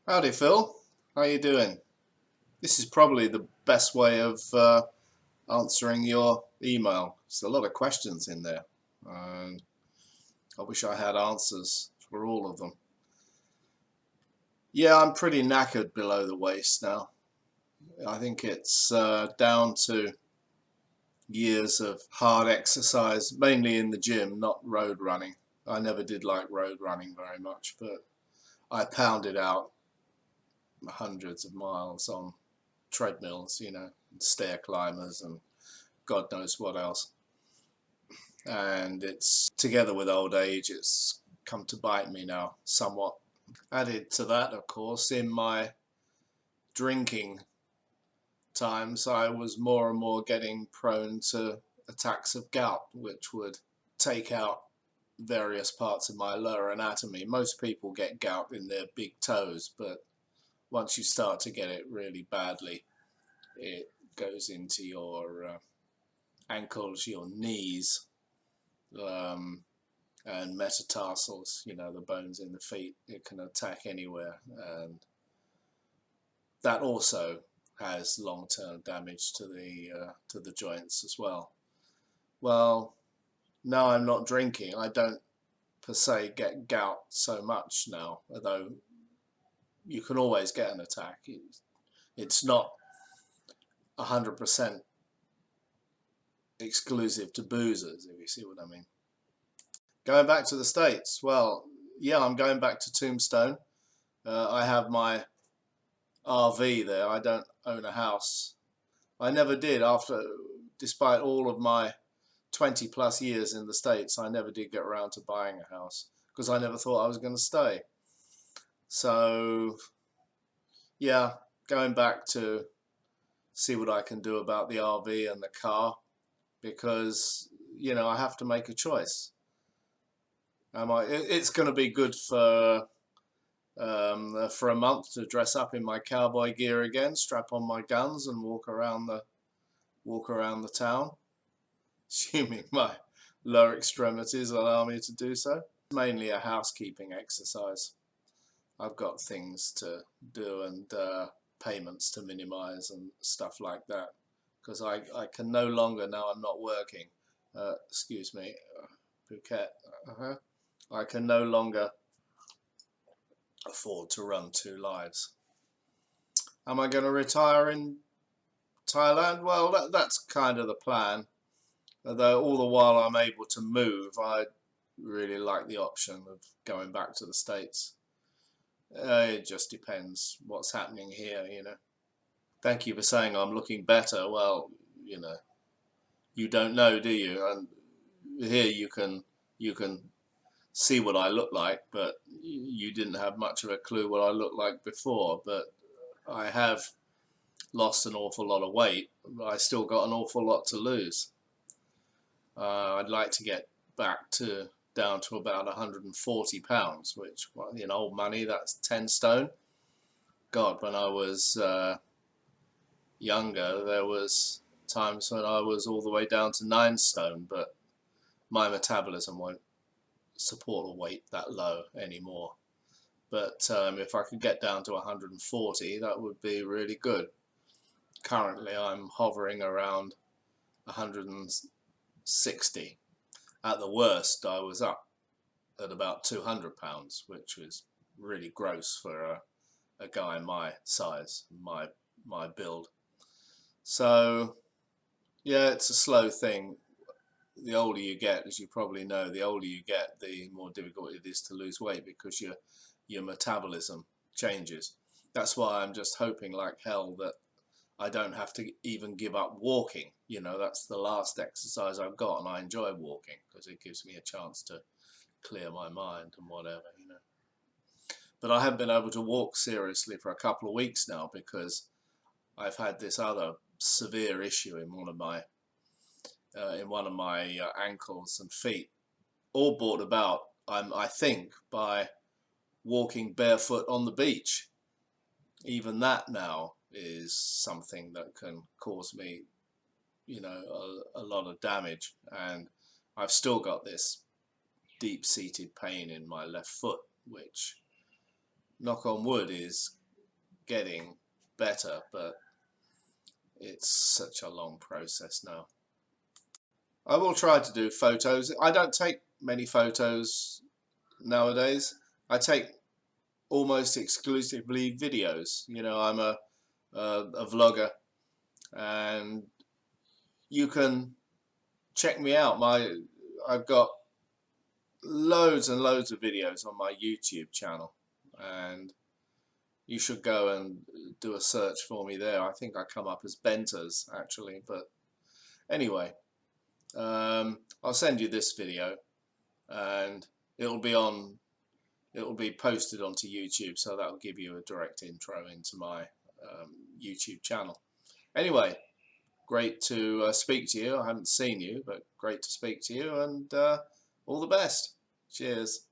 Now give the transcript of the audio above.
Howdy, Phil. How you doing? This is probably the best way of answering your email. There's a lot of questions in there, and I wish I had answers for all of them. Yeah, I'm pretty knackered below the waist now. I think it's down to years of hard exercise, mainly in the gym, not road running. I never did like road running very much, but I pounded out hundreds of miles on treadmills, stair climbers and God knows what else. And it's together with old age, it's come to bite me now somewhat. Added to that, of course, in my drinking times, I was more and more getting prone to attacks of gout, which would take out various parts of my lower anatomy. Most people get gout in their big toes, but once you start to get it really badly, it goes into your ankles, your knees, um, and metatarsals, the bones in the feet. It can attack anywhere, and that also has long-term damage to the joints as well. Well, now I'm not drinking. I don't per se get gout so much now, although you can always get an attack. It's not 100% exclusive to boozers, if you see what I mean. Going back to the States, well, yeah, I'm going back to Tombstone. I have my RV there. I don't own a house. I never did despite all of my 20 plus years in the States, I never did get around to buying a house because I never thought I was going to stay. So, yeah, going back to see what I can do about the RV and the car because, I have to make a choice. It's going to be good for a month to dress up in my cowboy gear again, strap on my guns, and walk around the town, assuming my lower extremities allow me to do so. It's mainly a housekeeping exercise. I've got things to do and payments to minimize and stuff like that because I can no longer, now I'm not working, excuse me, Phuket, I can no longer afford to run two lives. Am I going to retire in Thailand? Well, that's kind of the plan. Although all the while I'm able to move, I really like the option of going back to the States. It just depends what's. Thank you for saying I'm looking better. Well, you know, you don't know, do you? And here you can see what I look like, but you didn't have much of a clue what I looked like before. But I have lost an awful lot of weight. But I still got an awful lot to lose. I'd like to get back to down to about 140 pounds, which in old money that's 10 stone. God, when I was younger, there was times when I was all the way down to 9 stone, but my metabolism won't support a weight that low anymore. But if I could get down to 140, that would be really good. Currently, I'm hovering around 160. At the worst, I was up at about 200 pounds, which was really gross for a guy my size, my build. So yeah, it's a slow thing. The older you get, as you probably know, the older you get, the more difficult it is to lose weight because your metabolism changes. That's why I'm just hoping like hell that I don't have to even give up walking. That's the last exercise I've got, and I enjoy walking because it gives me a chance to clear my mind and whatever. But I haven't been able to walk seriously for a couple of weeks now because I've had this other severe issue in one of my ankles and feet, all brought about, I think, by walking barefoot on the beach. Even that now is something that can cause me, a lot of damage. And I've still got this deep-seated pain in my left foot, which knock on wood, is getting better, but it's such a long process now. I will try to do photos. I don't take many photos nowadays. I take almost exclusively videos. You know, I'm a vlogger, and you can check me out. I've got loads and loads of videos on my YouTube channel, and you should go and do a search for me there. I think I come up as Benters actually, but anyway, I'll send you this video, and it'll be posted onto YouTube, so that'll give you a direct intro into my YouTube channel. Anyway, great to speak to you. I haven't seen you, but great to speak to you, and all the best. Cheers.